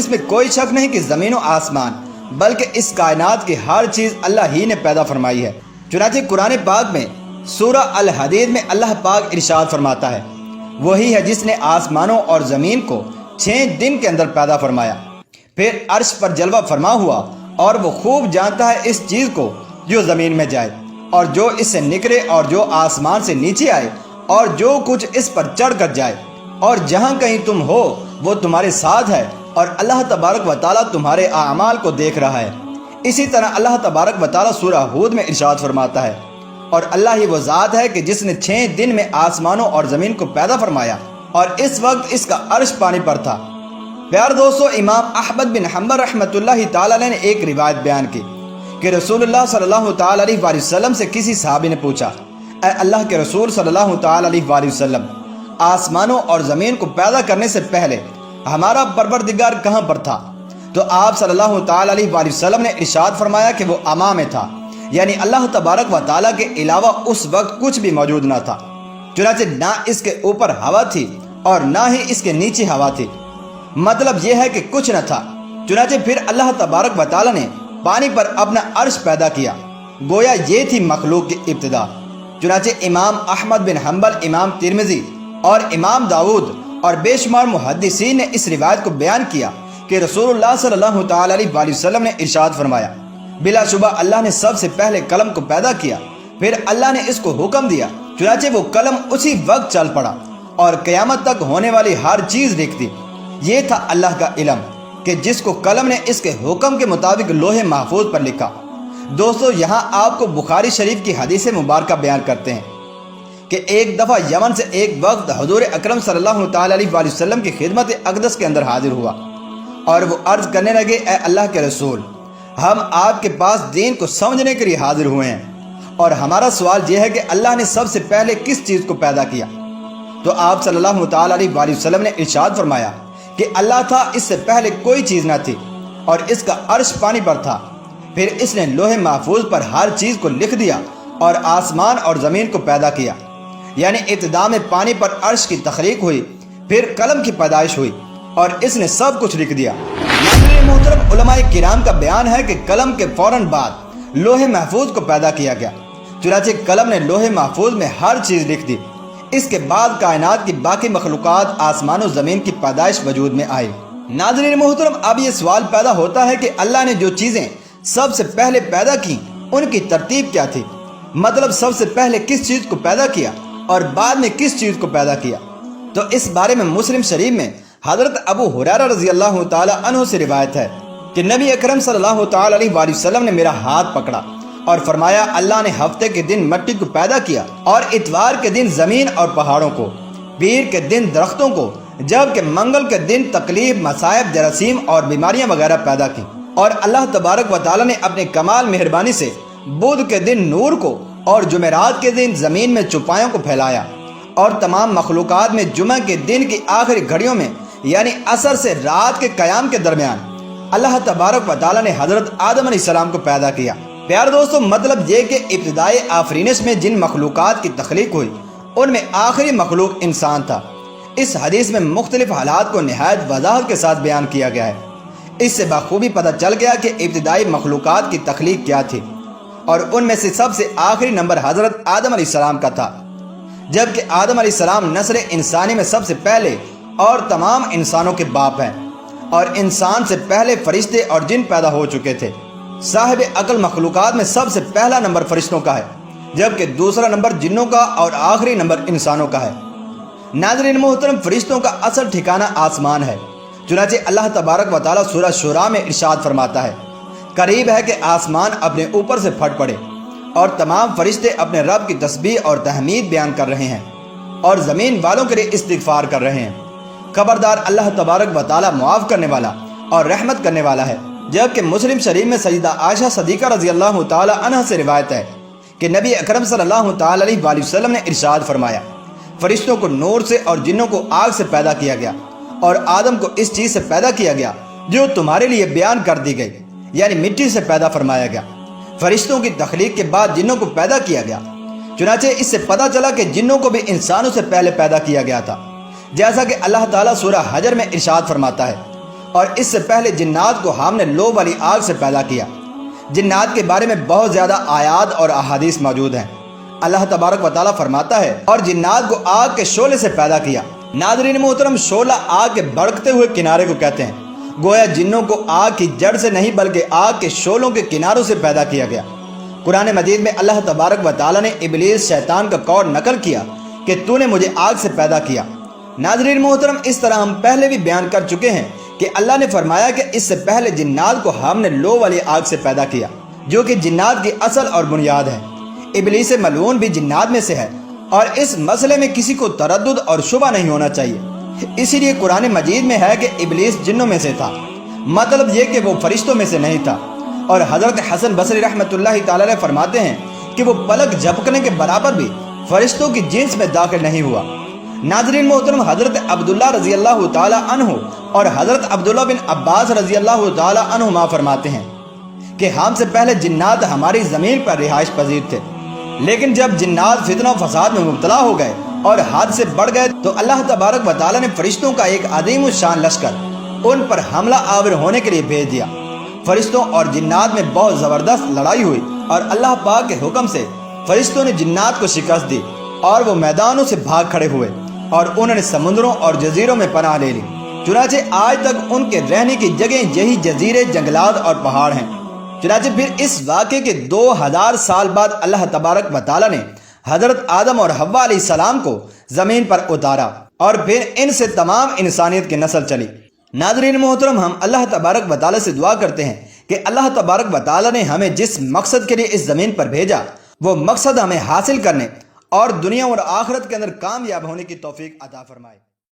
اس میں کوئی شک نہیں کہ زمین و آسمان بلکہ اس کائنات کی ہر چیز اللہ ہی نے پیدا فرمائی ہے۔ چنانچہ قرآن پاک میں سورہ الحدید میں اللہ پاک ارشاد فرماتا ہے، وہی ہے جس نے آسمانوں اور زمین کو 6 دن کے اندر پیدا فرمایا، پھر عرش پر جلوہ فرما ہوا، اور وہ خوب جانتا ہے اس چیز کو جو زمین میں جائے اور جو اس سے نکلے اور جو آسمان سے نیچے آئے اور جو کچھ اس پر چڑھ کر جائے، اور جہاں کہیں تم ہو وہ تمہارے ساتھ ہے، اور اللہ تبارک و تعالیٰ تمہارے اعمال کو دیکھ رہا ہے۔ اسی طرح اللہ تبارک و تعالیٰ سورہ ہود میں ارشاد فرماتا ہے، اور اللہ ہی وہ ذات ہے کہ جس نے 6 دن میں آسمانوں اور زمین کو پیدا فرمایا، اور اس وقت اس کا عرش پانی پر تھا۔ پیار دوستو، امام احمد بن حنبل رحمۃ اللہ تعالیٰ نے ایک روایت بیان کی کہ رسول اللہ صلی اللہ تعالیٰ علیہ وآلہ وسلم سے کسی صحابی نے پوچھا، اے اللہ کے رسول صلی اللہ تعالیٰ علیہ وآلہ وسلم، آسمانوں اور زمین کو پیدا کرنے سے پہلے ہمارا پروردگار کہاں پر تھا؟ تو آپ صلی اللہ تعالیٰ علیہ وآلہ وسلم نے ارشاد فرمایا کہ وہ اما میں تھا، یعنی اللہ تبارک و تعالیٰ کے علاوہ اس وقت کچھ بھی موجود نہ تھا۔ چنانچہ نہ اس کے اوپر ہوا تھی اور نہ ہی اس کے نیچے ہوا تھی، مطلب یہ ہے کہ کچھ نہ تھا۔ چنانچہ پھر اللہ تبارک و تعالیٰ نے پانی پر اپنا عرش پیدا کیا، گویا یہ تھی مخلوق کی ابتدا۔ چنانچہ امام احمد بن حنبل، امام ترمذی اور امام داؤد اور بے شمار محدثین نے اس روایت کو بیان کیا کہ رسول اللہ صلی اللہ تعالیٰ علیہ وآلہ وسلم نے ارشاد فرمایا، بلا شبہ اللہ نے سب سے پہلے قلم کو پیدا کیا، پھر اللہ نے اس کو حکم دیا، چنانچہ وہ قلم اسی وقت چل پڑا اور قیامت تک ہونے والی ہر چیز لکھ دی۔ یہ تھا اللہ کا علم کہ جس کو قلم نے اس کے حکم کے مطابق لوح محفوظ پر لکھا۔ دوستو، یہاں آپ کو بخاری شریف کی حدیث مبارکہ بیان کرتے ہیں کہ ایک دفعہ یمن سے ایک وقت حضور اکرم صلی اللہ تعالیٰ علیہ وآلہ وسلم کی خدمت اقدس کے اندر حاضر ہوا، اور وہ عرض کرنے لگے، اے اللہ کے رسول، ہم آپ کے پاس دین کو سمجھنے کے لیے حاضر ہوئے ہیں، اور ہمارا سوال یہ ہے کہ اللہ نے سب سے پہلے کس چیز کو پیدا کیا؟ تو آپ صلی اللہ تعالیٰ علیہ وآلہ وسلم نے ارشاد فرمایا کہ اللہ تھا، اس سے پہلے کوئی چیز نہ تھی، اور اس کا عرش پانی پر تھا، پھر اس نے لوح محفوظ پر ہر چیز کو لکھ دیا اور آسمان اور زمین کو پیدا کیا۔ یعنی ابتدا میں پانی پر عرش کی تخلیق ہوئی، پھر قلم کی پیدائش ہوئی، اور اس نے سب کچھ لکھ دیا۔ ناظرین محترم، علماء کرام کا بیان ہے کہ قلم کے فوراً بعد لوح محفوظ کو پیدا کیا گیا، چنانچہ قلم نے لوح محفوظ میں ہر چیز لکھ دی۔ اس کے بعد کائنات کی باقی مخلوقات، آسمان و زمین کی پیدائش وجود میں آئی۔ ناظرین محترم، اب یہ سوال پیدا ہوتا ہے کہ اللہ نے جو چیزیں سب سے پہلے پیدا کی ان کی ترتیب کیا تھی؟ مطلب سب سے پہلے کس چیز کو پیدا کیا اور بعد میں کس چیز کو پیدا کیا؟ تو اس بارے میں مسلم شریف میں حضرت ابو ہریرہ رضی اللہ تعالی عنہ سے روایت ہے کہ نبی اکرم صلی اللہ تعالی علیہ وآلہ وسلم نے میرا ہاتھ پکڑا اور فرمایا، اللہ نے ہفتے کے دن مٹی کو پیدا کیا، اور اتوار کے دن زمین اور پہاڑوں کو، پیر کے دن درختوں کو، جبکہ منگل کے دن تکلیف، مصائب، جراثیم اور بیماریاں وغیرہ پیدا کی، اور اللہ تبارک و تعالی نے اپنے کمال مہربانی سے بدھ کے دن نور کو اور جمعرات کے دن زمین میں چوپایوں کو پھیلایا، اور تمام مخلوقات میں جمعہ کے دن کی آخری گھڑیوں میں یعنی عصر سے رات کے قیام کے درمیان اللہ تبارک و تعالی نے حضرت آدم علیہ السلام کو پیدا کیا۔ پیار دوستو، مطلب یہ کہ ابتدائی آفرینش میں جن مخلوقات کی تخلیق ہوئی ان میں آخری مخلوق انسان تھا۔ اس حدیث میں مختلف حالات کو نہایت وضاحت کے ساتھ بیان کیا گیا ہے۔ اس سے بخوبی پتہ چل گیا کہ ابتدائی مخلوقات کی تخلیق کیا تھی، اور ان میں سے سب سے آخری نمبر حضرت آدم علیہ السلام کا تھا، جبکہ آدم علیہ السلام نسل انسانی میں سب سے پہلے اور تمام انسانوں کے باپ ہیں، اور انسان سے پہلے فرشتے اور جن پیدا ہو چکے تھے۔ صاحب عقل مخلوقات میں سب سے پہلا نمبر فرشتوں کا ہے، جبکہ دوسرا نمبر جنوں کا اور آخری نمبر انسانوں کا ہے۔ ناظرین محترم، فرشتوں کا اصل ٹھکانہ آسمان ہے، چنانچہ اللہ تبارک و تعالیٰ سورہ شورى میں ارشاد فرماتا ہے، قریب ہے کہ آسمان اپنے اوپر سے پھٹ پڑے اور تمام فرشتے اپنے رب کی تسبیح اور تحمید بیان کر رہے ہیں اور زمین والوں کے لیے استغفار کر رہے ہیں۔ خبردار، اللہ تبارک و تعالیٰ معاف کرنے والا اور رحمت کرنے والا ہے۔ جبکہ مسلم شریف میں سیدہ عائشہ صدیقہ رضی اللہ تعالی عنہ سے روایت ہے کہ نبی اکرم صلی اللہ تعالی علیہ وآلہ وسلم نے ارشاد فرمایا، فرشتوں کو نور سے اور جنوں کو آگ سے پیدا کیا گیا، اور آدم کو اس چیز سے پیدا کیا گیا جو تمہارے لیے بیان کر دی گئی، یعنی مٹی سے پیدا فرمایا گیا۔ فرشتوں کی تخلیق کے بعد جنوں کو پیدا کیا گیا، چنانچہ اس سے پتہ چلا کہ جنوں کو بھی انسانوں سے پہلے پیدا کیا گیا تھا، جیسا کہ اللہ تعالیٰ سورہ حجر میں ارشاد فرماتا ہے، اور اس سے پہلے جنات کو ہم نے لو والی آگ سے پیدا کیا۔ جنات کے بارے میں بہت زیادہ آیات اور احادیث موجود ہیں۔ اللہ تبارک و تعالیٰ فرماتا ہے اور جنات کو آگ کے شعلے سے پیدا کیا۔ ناظرین محترم، شعلہ آگ کے بھڑکتے ہوئے کنارے کو کہتے ہیں۔ گویا جنوں کو آگ کی جڑ سے نہیں بلکہ آگ کے شعلوں کے کناروں سے پیدا کیا گیا۔ قرآن مجید میں اللہ تبارک و تعالیٰ نے ابلیس شیطان کا قول نقل کیا کہ تو نے مجھے آگ سے پیدا کیا۔ ناظرین محترم، اس طرح ہم پہلے بھی بیان کر چکے ہیں کہ اللہ نے فرمایا کہ اس سے پہلے جنات کو ہم نے لو والی آگ سے پیدا کیا، جو کہ جنات کی اصل اور بنیاد ہے۔ ابلیس ملعون بھی جنات میں سے ہے، اور اس مسئلے میں کسی کو تردد اور شبہ نہیں ہونا چاہیے۔ اسی لیے قرآن مجید میں ہے کہ ابلیس جنوں میں سے تھا، مطلب یہ کہ وہ فرشتوں میں سے نہیں تھا۔ اور حضرت حسن بصری رحمۃ اللہ تعالی علیہ فرماتے ہیں کہ وہ پلک جھپکنے کے برابر بھی فرشتوں کی جنس میں داخل نہیں ہوا۔ ناظرین محترم، حضرت عبداللہ رضی اللہ تعالی عنہ اور حضرت عبداللہ بن عباس رضی اللہ تعالی عنہما فرماتے ہیں کہ ہم سے پہلے جنات ہماری زمین پر رہائش پذیر تھے، لیکن جب جنات فتنہ و فساد میں مبتلا ہو گئے اور حد سے بڑھ گئے تو اللہ تبارک و تعالیٰ نے فرشتوں کا ایک عظیم الشان لشکر ان پر حملہ آور ہونے کے لیے بھیج دیا۔ فرشتوں اور جنات میں بہت زبردست لڑائی ہوئی اور اللہ پاک کے حکم سے فرشتوں نے جنات کو شکست دی اور وہ میدانوں سے بھاگ کھڑے ہوئے اور انہوں نے سمندروں اور جزیروں میں پناہ لے لی۔ چنانچہ آج تک ان کے رہنے کی جگہیں یہی جزیرے، جنگلات اور پہاڑ ہیں۔ چنانچہ پھر اس واقعے کے 2000 سال بعد اللہ تبارک و تعالیٰ نے حضرت آدم اور حوا علیہ السلام کو زمین پر اتارا اور پھر ان سے تمام انسانیت کی نسل چلی۔ ناظرین محترم، ہم اللہ تبارک و تعالیٰ سے دعا کرتے ہیں کہ اللہ تبارک و تعالیٰ نے ہمیں جس مقصد کے لیے اس زمین پر بھیجا وہ مقصد ہمیں حاصل کرنے اور دنیا اور آخرت کے اندر کامیاب ہونے کی توفیق عطا فرمائے۔